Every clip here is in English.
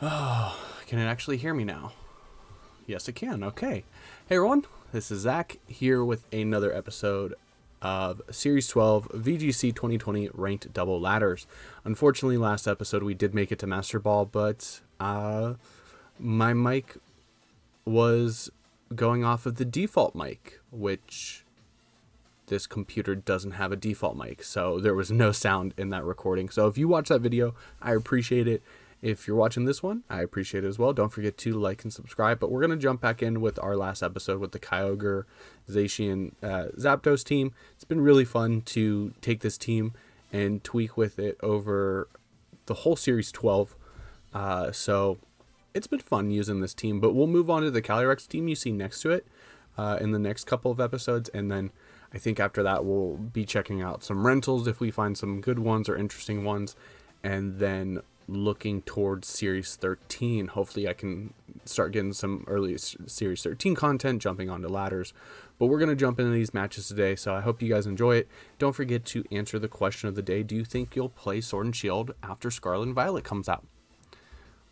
Oh, can it actually hear me now? Yes, it can. Okay. Hey, everyone. This is Zach here with another episode of Series 12 VGC 2020 Ranked Double Ladders. Unfortunately, last episode we did make it to Master Ball, but my mic was going off of the default mic, which this computer doesn't have a default mic, so there was no sound in that recording. So if you watch that video, I appreciate it. If you're watching this one, I appreciate it as well. Don't forget to like and subscribe. But we're going to jump back in with our last episode with the Kyogre, Zacian, Zapdos team. It's been really fun to take this team and tweak with it over the whole Series 12. So it's been fun using this team. But we'll move on to the Calyrex team you see next to it in the next couple of episodes. And then I think after that, we'll be checking out some rentals if we find some good ones or interesting ones. And then looking towards Series 13. Hopefully I can start getting some early Series 13 content, jumping onto ladders. But we're going to jump into these matches today, so I hope you guys enjoy it. Don't forget to answer the question of the day. Do you think you'll play Sword and Shield after Scarlet and Violet comes out?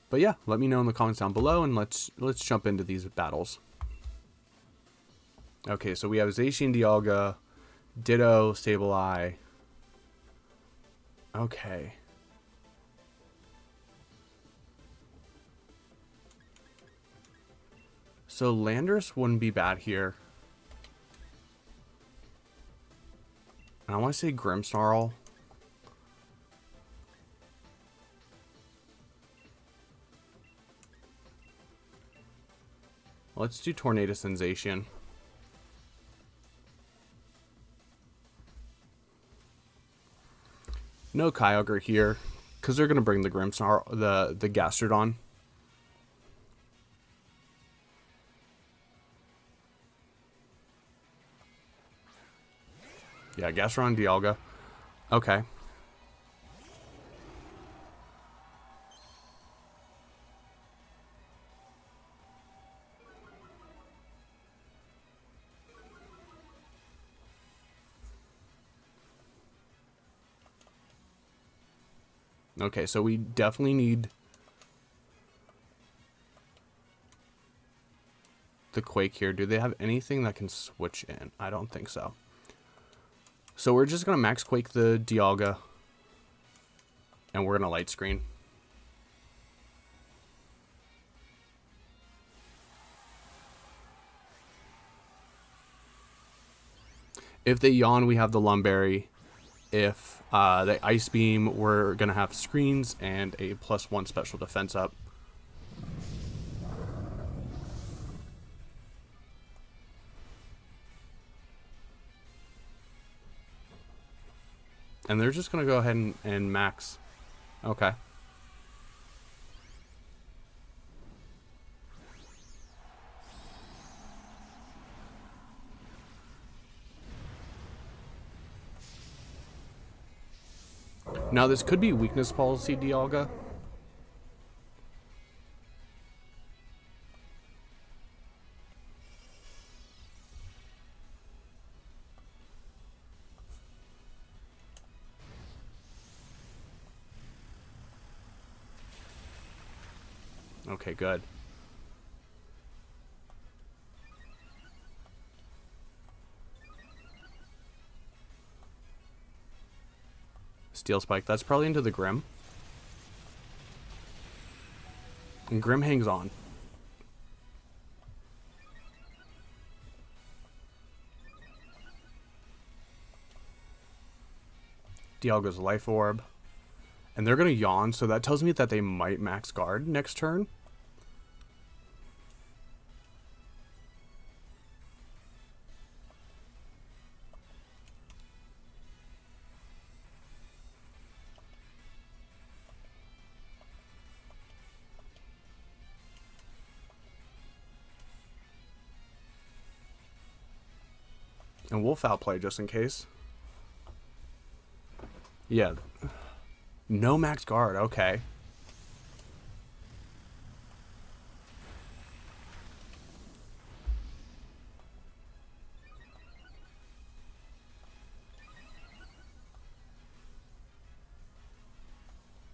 But yeah, let me know in the comments down below, and let's jump into these battles. Okay, so we have Zacian, Dialga, Ditto, Sableye. Okay. So Landorus wouldn't be bad here. And I want to say Grimmsnarl. Let's do Tornadus and Zacian. No Kyogre here, because they're going to bring the Grimmsnarl, the Gastrodon. Yeah, Gastrodon, Dialga. Okay. Okay, so we definitely need the Quake here. Do they have anything that can switch in? I don't think so. So we're just going to max Quake the Dialga, and we're going to light screen. If they yawn, we have the Lumberry. If they Ice Beam, we're going to have screens and a +1 special defense up. And they're just going to go ahead and max. Okay. Now, this could be weakness policy, Dialga. Okay, good. Steel Spike, that's probably into the Grim. And Grim hangs on. Dialga's Life Orb. And they're going to yawn, so that tells me that they might max guard next turn. And we'll foul play just in case. Yeah. No max guard. Okay.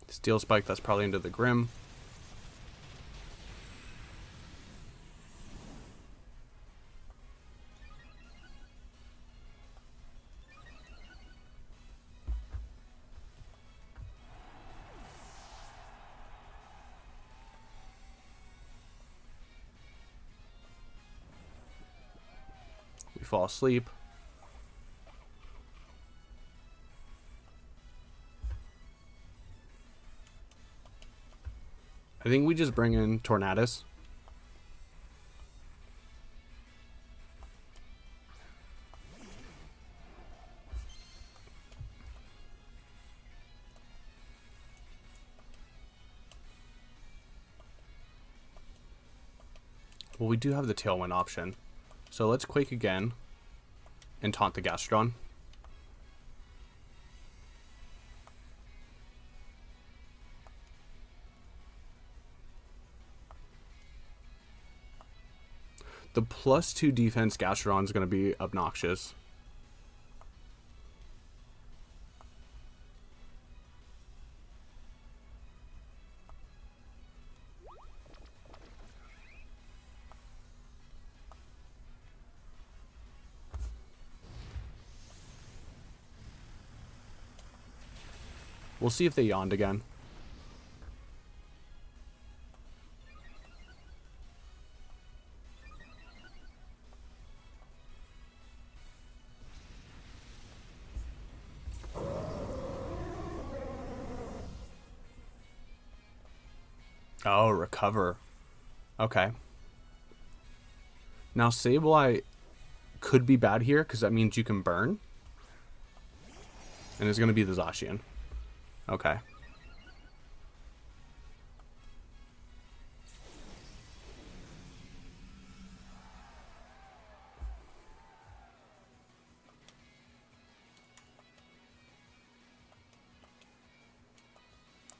Steel Spike, that's probably into the Grim. you fall asleep. I think we just bring in Tornadus. Well, we do have the Tailwind option. So let's Quake again and taunt the Gastrodon. The +2 defense Gastrodon is going to be obnoxious. We'll see if they yawned again. Oh, recover. Okay. Now, Sableye could be bad here because that means you can burn. And it's going to be the Zacian. Okay.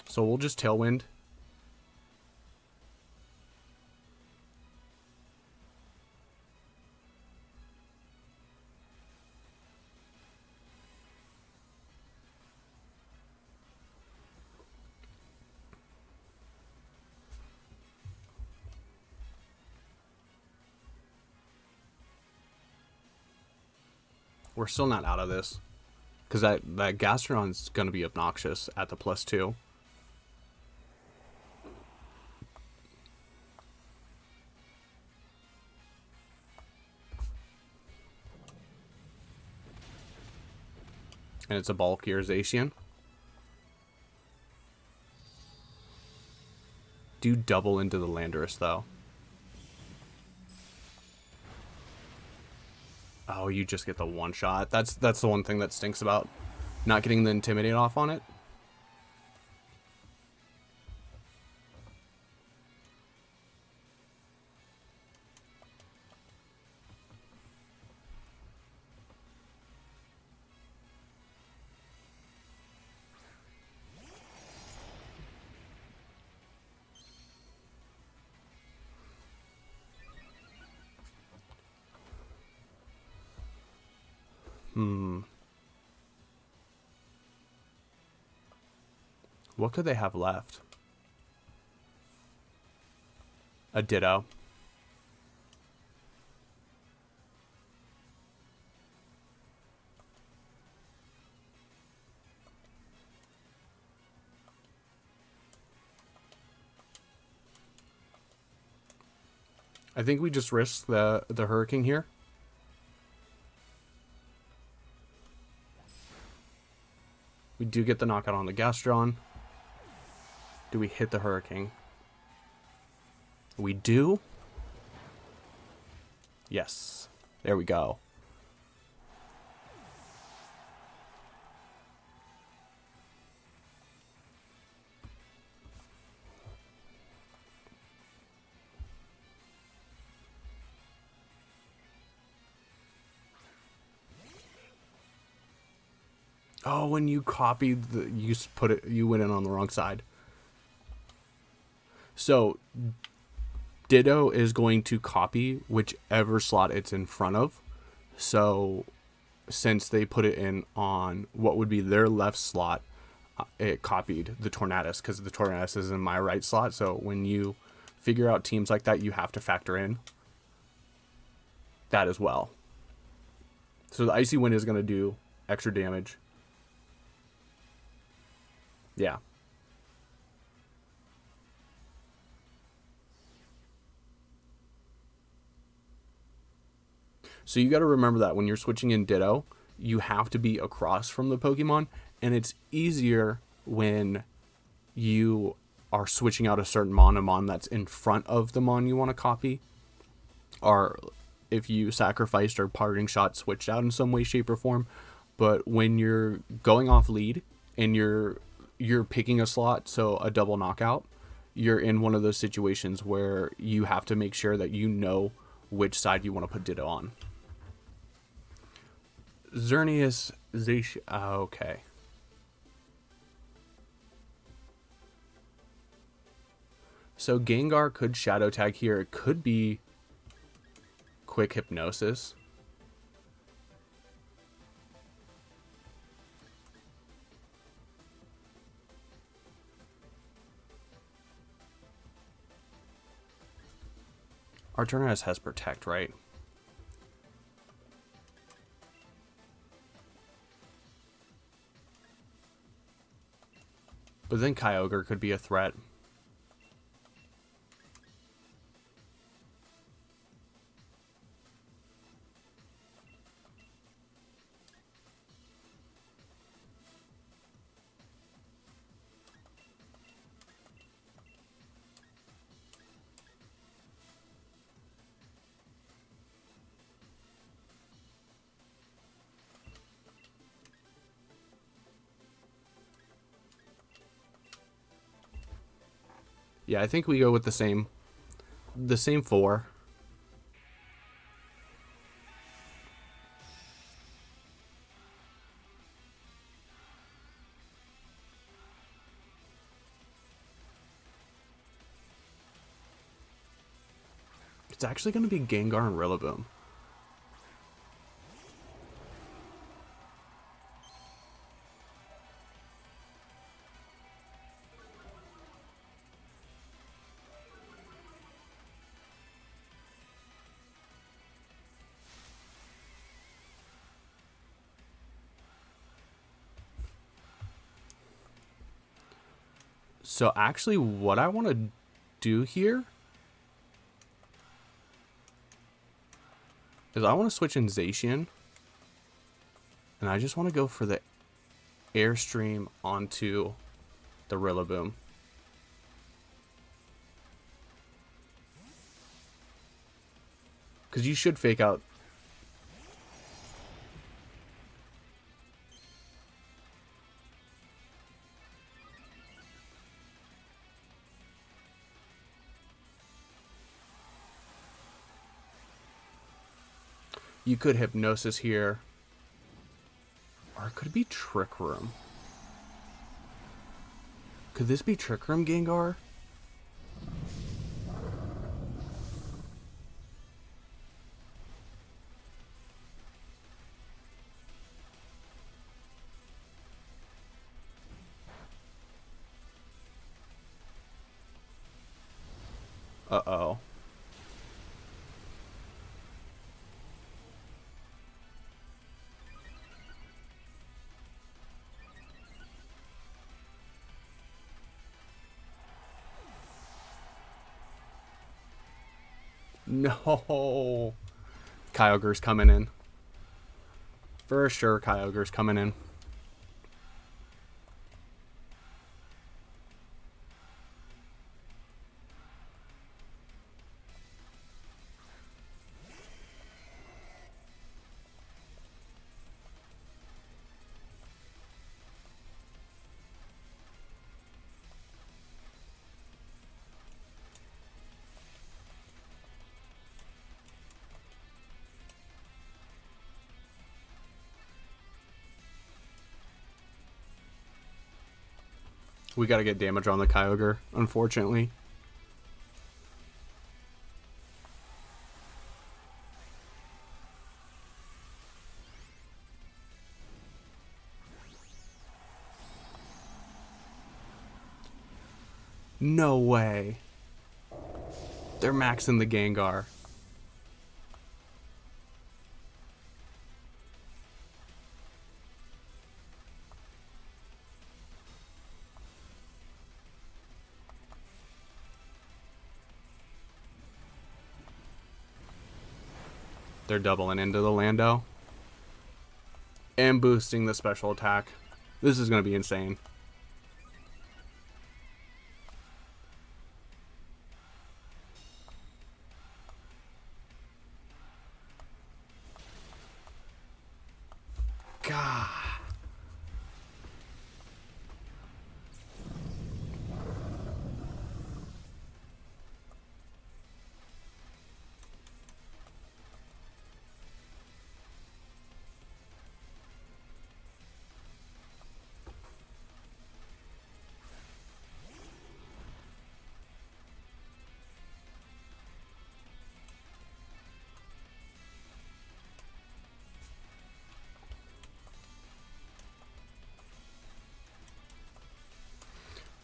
So we'll just Tailwind. We're still not out of this. Because that Gastrodon's going to be obnoxious at the +2. And it's a bulkier Zacian. Do double into the Landorus, though. Oh, you just get the one shot. That's the one thing that stinks about not getting the Intimidate off on it. What could they have left? A Ditto. I think we just risk the Hurricane here. We do get the knockout on the Gastrodon. Do we hit the Hurricane? We do. Yes. There we go. Oh, when you copied the, you went in on the wrong side. So Ditto is going to copy whichever slot it's in front of. So since they put it in on what would be their left slot, it copied the Tornadus because the Tornadus is in my right slot. So when you figure out teams like that, you have to factor in that as well. So the Icy Wind is going to do extra damage. Yeah. So you got to remember that when you're switching in Ditto, you have to be across from the Pokemon, and it's easier when you are switching out a certain Mon that's in front of the Mon you want to copy, or if you sacrificed or parting shot switched out in some way, shape, or form. But when you're going off lead and you're picking a slot, so a double knockout, you're in one of those situations where you have to make sure that you know which side you want to put Ditto on. Xerneas, Zacian, okay. So Gengar could Shadow Tag here. It could be Quick Hypnosis. Our Tornadus has Protect, right? But then Kyogre could be a threat. Yeah, I think we go with the same 4. It's actually going to be Gengar and Rillaboom. So actually what I want to do here is I want to switch in Zacian, and I just want to go for the Airstream onto the Rillaboom. Because you should fake out. You could Hypnosis here. Or it could be Trick Room. Could this be Trick Room, Gengar? Uh-oh. No. Kyogre's coming in. For sure, Kyogre's coming in. We gotta get damage on the Kyogre, unfortunately. No way. They're maxing the Gengar. They're doubling into the Lando. And boosting the special attack. This is going to be insane. God.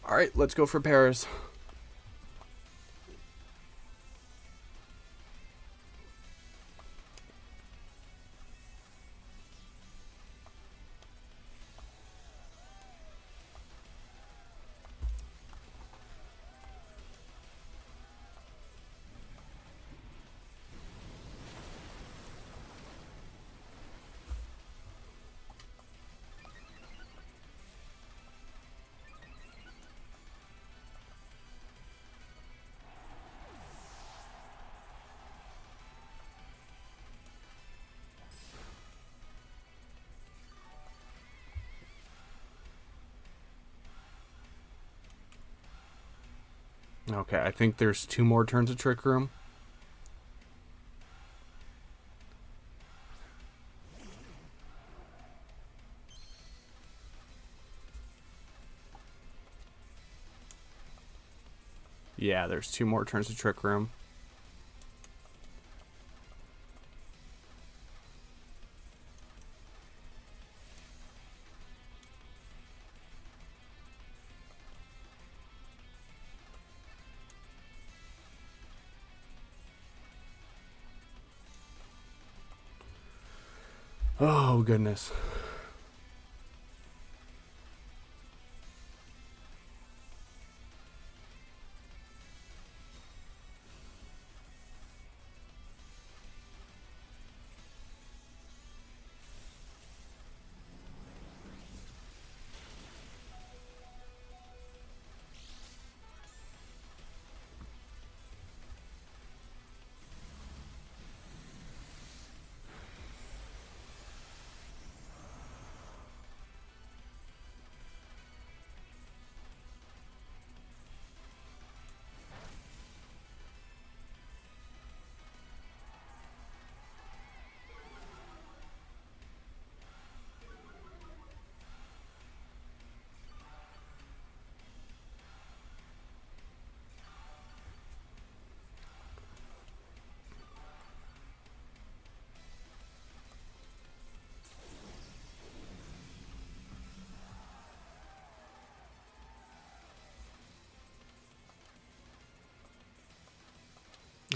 All right, let's go for Paris. Okay, I think there's 2 more turns of Trick Room. Yeah, there's 2 more turns of Trick Room. Oh, goodness.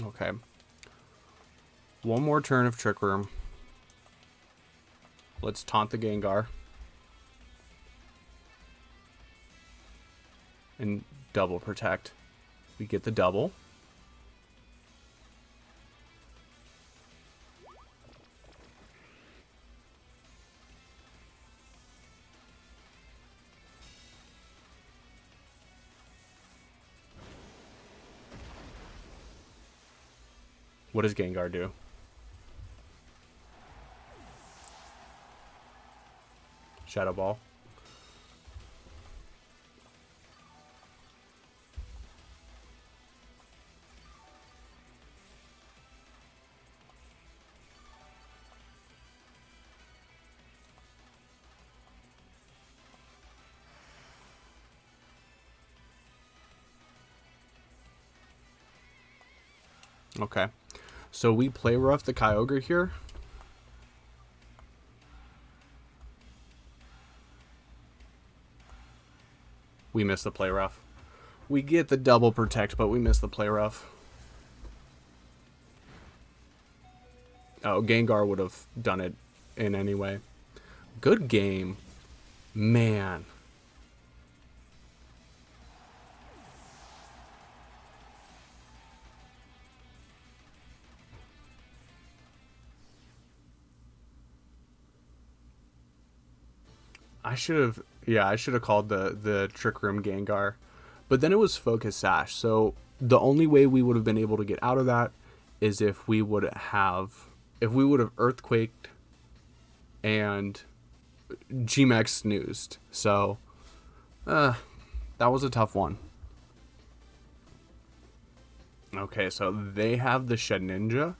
Okay. 1 more turn of Trick Room. Let's taunt the Gengar. And double protect. We get the double. What does Gengar do? Shadow Ball. Okay. So we play rough the Kyogre here. We miss the play rough. We get the double protect, but we miss the play rough. Oh, Gengar would have done it in any way. Good game. Man. I should have, yeah, I should have called the Trick Room Gengar, but then it was Focus Sash. So the only way we would have been able to get out of that is if we would have Earthquaked and G-Max snoozed. So that was a tough one. Okay, so they have the Shed Ninja.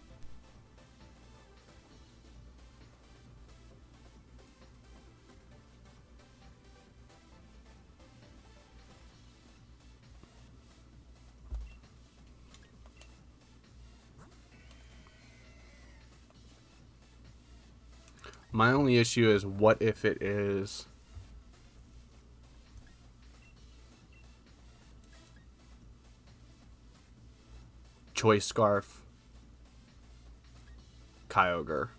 My only issue is, what if it is Choice Scarf, Kyogre?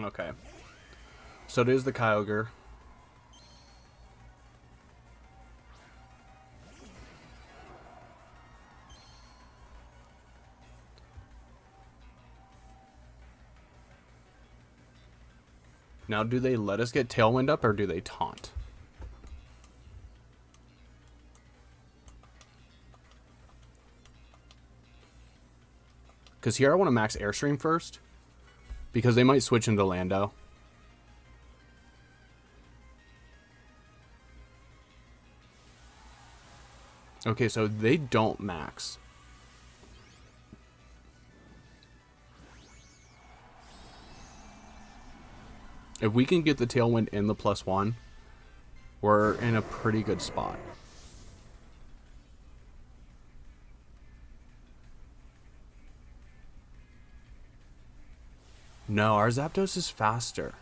Okay. So it is the Kyogre. Now, do they let us get Tailwind up, or do they taunt? Because here I want to max Airstream first, because they might switch into Lando. Okay, so they don't max. If we can get the Tailwind in the +1, we're in a pretty good spot. No, our Zapdos is faster.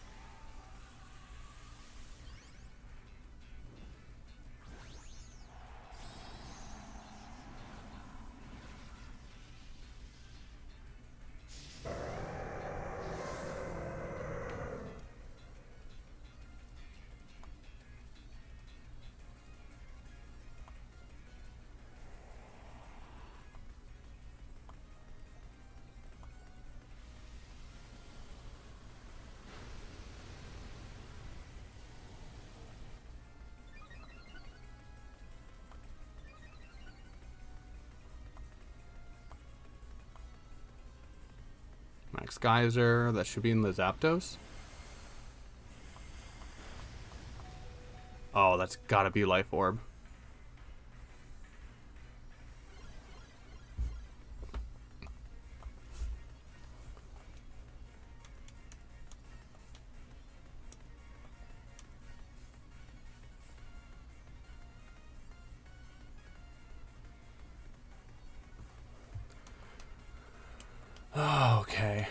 Max Geyser, that should be in the Zapdos. Oh, that's gotta be Life Orb. Okay.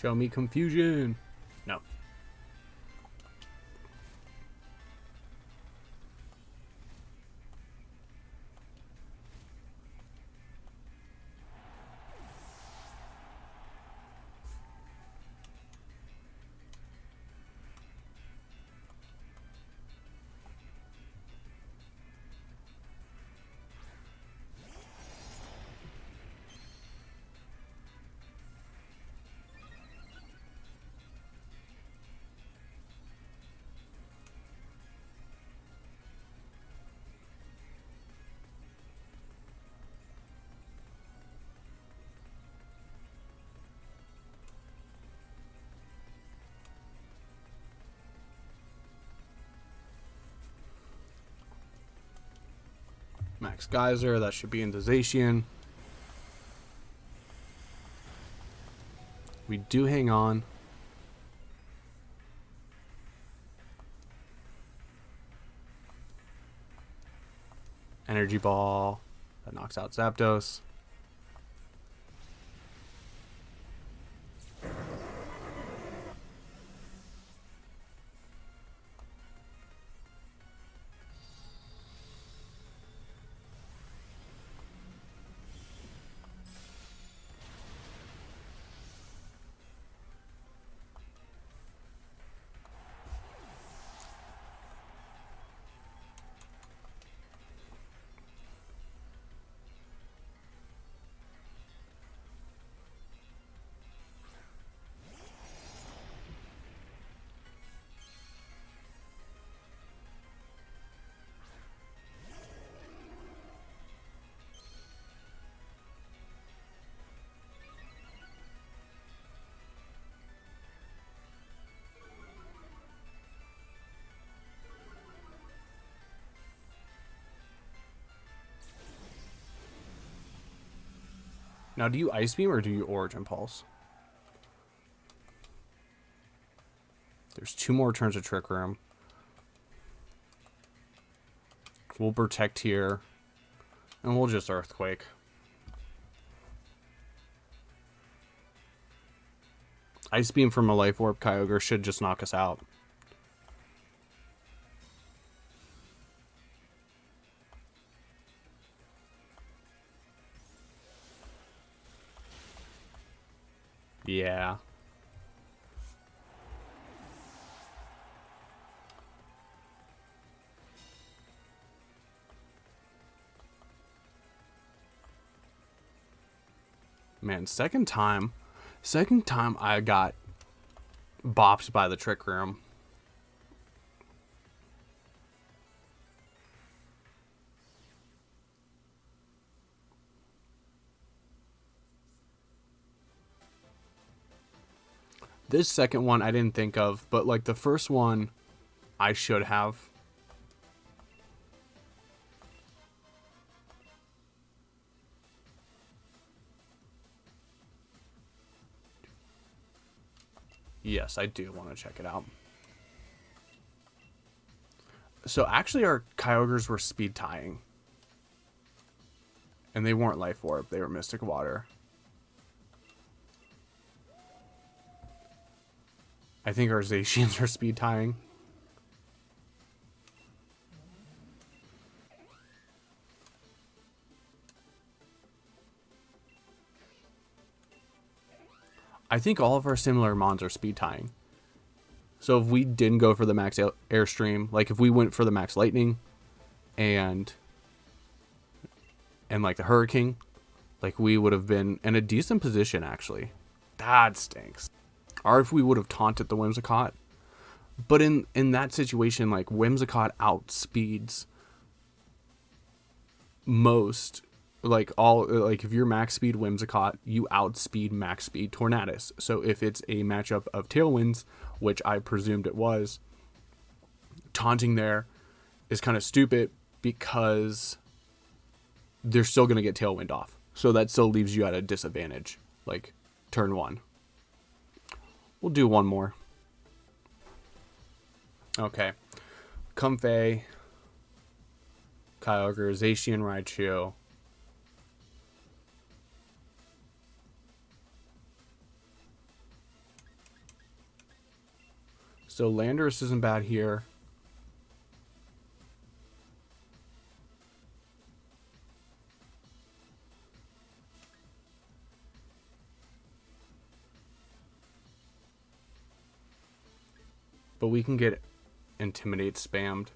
Show me confusion. No. Max Geyser, that should be into Zacian. We do hang on. Energy Ball. That knocks out Zapdos. Now, do you Ice Beam or do you Origin Pulse? There's 2 more turns of Trick Room. We'll Protect here. And we'll just Earthquake. Ice Beam from a Life Orb Kyogre should just knock us out. Yeah. Man, second time I got bopped by the Trick Room. This second one I didn't think of, but like the first one I should have. Yes, I do want to check it out. So actually our Kyogres were speed tying. And they weren't Life Orb, they were Mystic Water. I think our Zacians are speed tying. I think all of our similar mons are speed tying. So if we didn't go for the max airstream, like if we went for the max lightning and like the hurricane, like we would have been in a decent position actually. That stinks. Or if we would have taunted the Whimsicott. But in that situation, like Whimsicott outspeeds most, like if you're max speed Whimsicott, you outspeed max speed Tornadus. So if it's a matchup of Tailwinds, which I presumed it was, taunting there is kind of stupid because they're still going to get Tailwind off. So that still leaves you at a disadvantage, like turn 1. We'll do one more. Okay. Comfey, Kyogre, Zacian, Raichu. So Landorus isn't bad here. But we can get Intimidate spammed.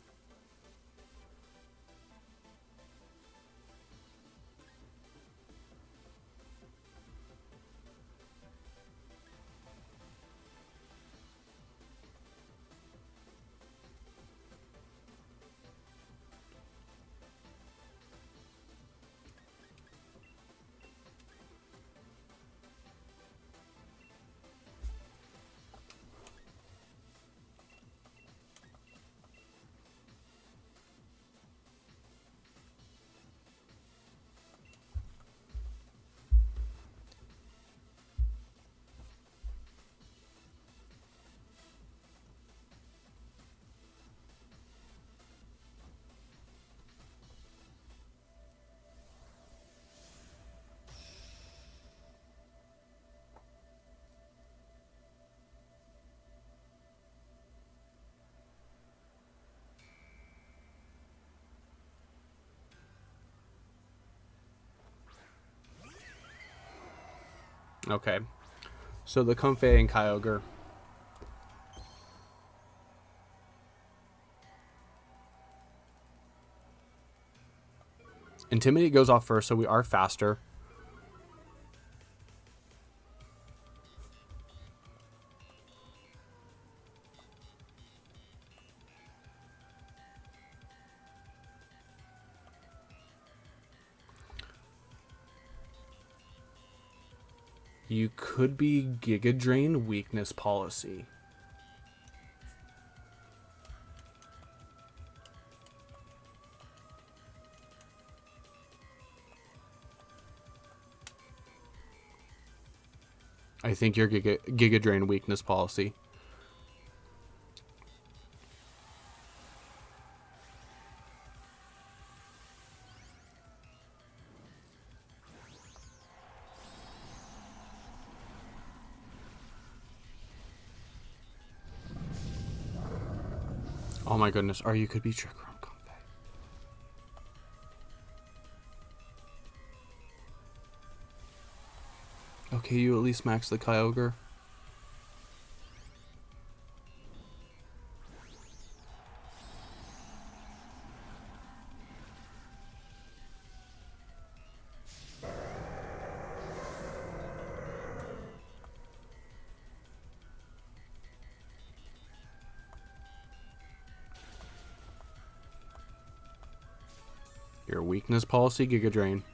Okay. So the Comfey and Kyogre. Intimidate goes off first, so we are faster. You could be Giga Drain weakness policy. I think you're Giga Drain weakness policy. Oh my goodness, or you could be Trick Room Comfey. Okay, you at least max the Kyogre. Your weakness policy, Giga Drain.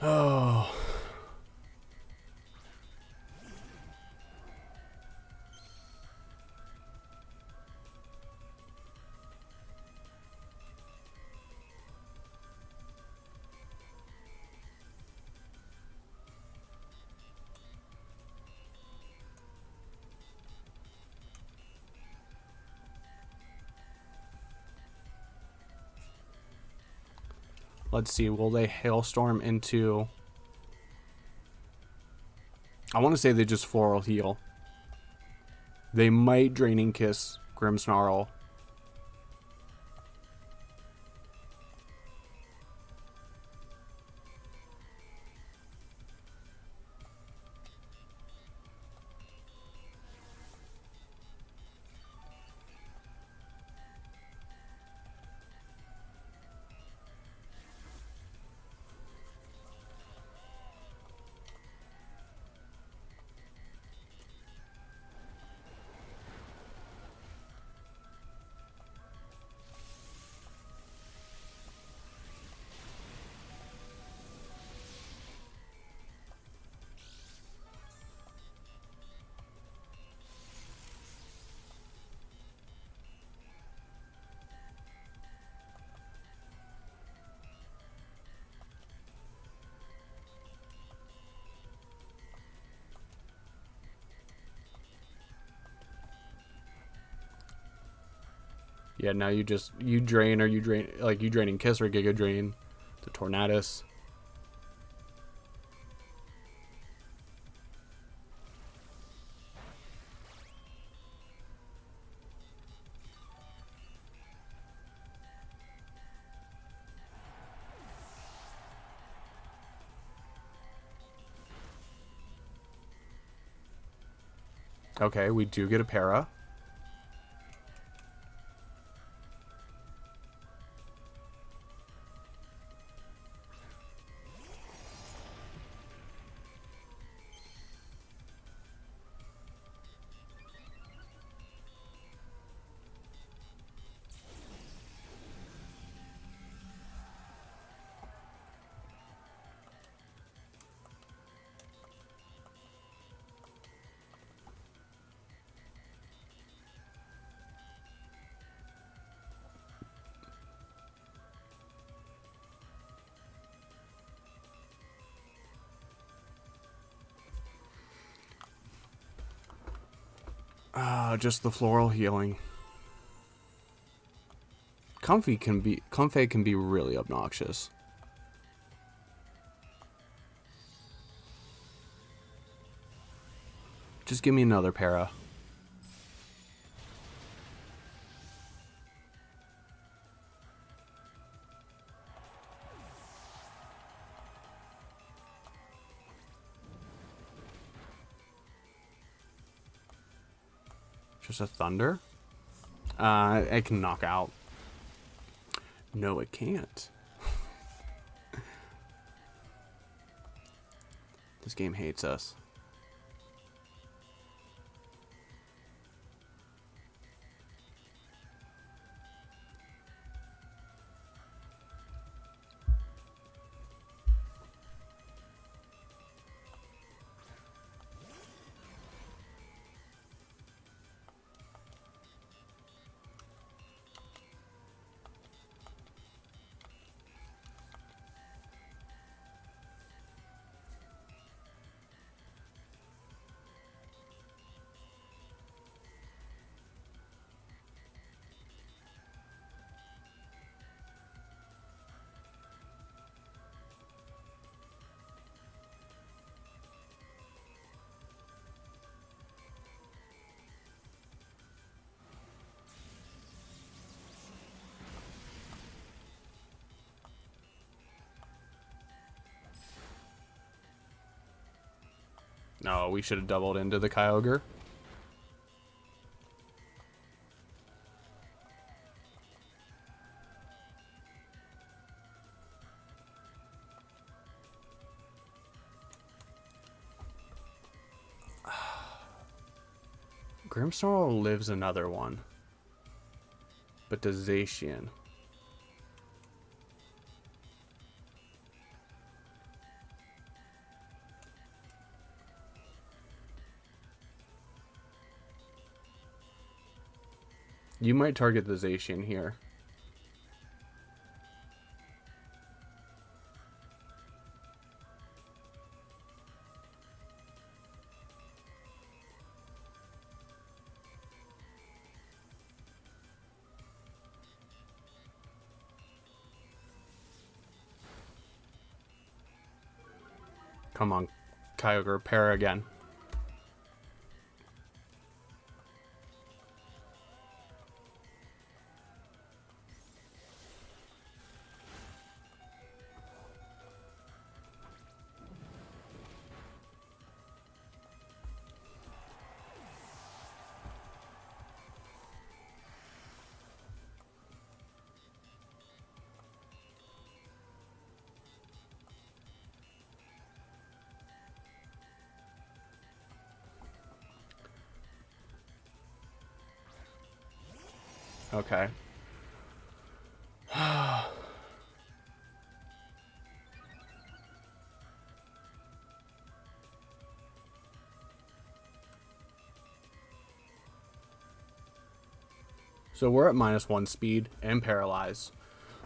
Oh. Let's see, will they Hailstorm into... I want to say they just Floral Heal. They might Draining Kiss Grimmsnarl. Yeah, now you drain, or you drain, like you Draining Kiss or Giga Drain the Tornadus. Okay, we do get a para. Just the floral healing. Comfey can be really obnoxious. Just give me another para. Just a thunder? It can knock out. No, it can't. This game hates us. No, we should have doubled into the Kyogre. Grimmsnarl lives another one. But does Zacian? You might target the Zacian here. Come on, Kyogre, para again. Okay. So we're at -1 speed and paralyze.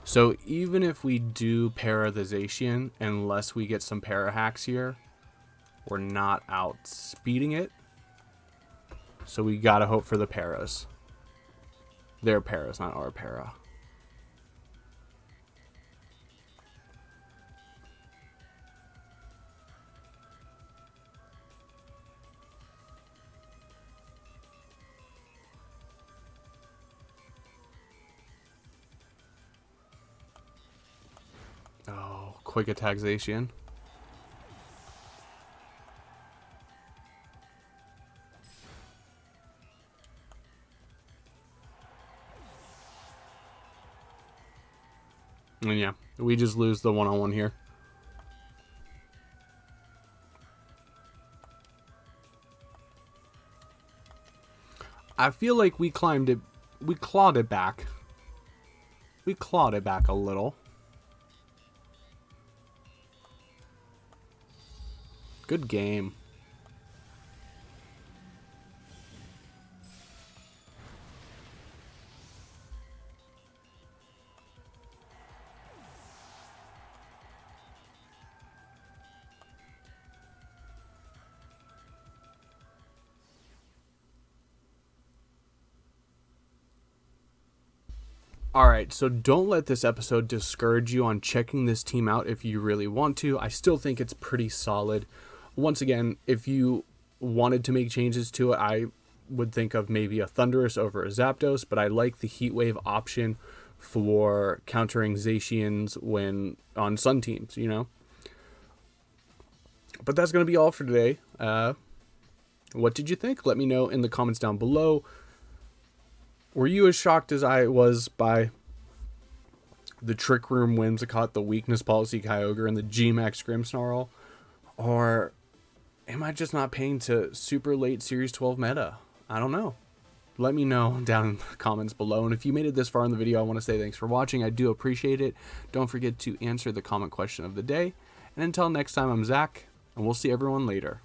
So even if we do para the Zacian, unless we get some para hacks here, we're not outspeeding it. So we gotta hope for the paras. Their paras, not our para. Oh, quick attack Zacian. And yeah, we just lose the one-on-one here. I feel like we clawed it back. We clawed it back a little. Good game. Alright, so don't let this episode discourage you on checking this team out if you really want to. I still think it's pretty solid. Once again, if you wanted to make changes to it, I would think of maybe a Thundurus over a Zapdos, but I like the Heat Wave option for countering Zacians when on Sun teams, you know? But that's going to be all for today. What did you think? Let me know in the comments down below. Were you as shocked as I was by the Trick Room Whimsicott, the Weakness Policy Kyogre, and the G-Max Grimmsnarl? Or am I just not paying to super late Series 12 meta? I don't know. Let me know down in the comments below. And if you made it this far in the video, I want to say thanks for watching. I do appreciate it. Don't forget to answer the comment question of the day. And until next time, I'm Zach, and we'll see everyone later.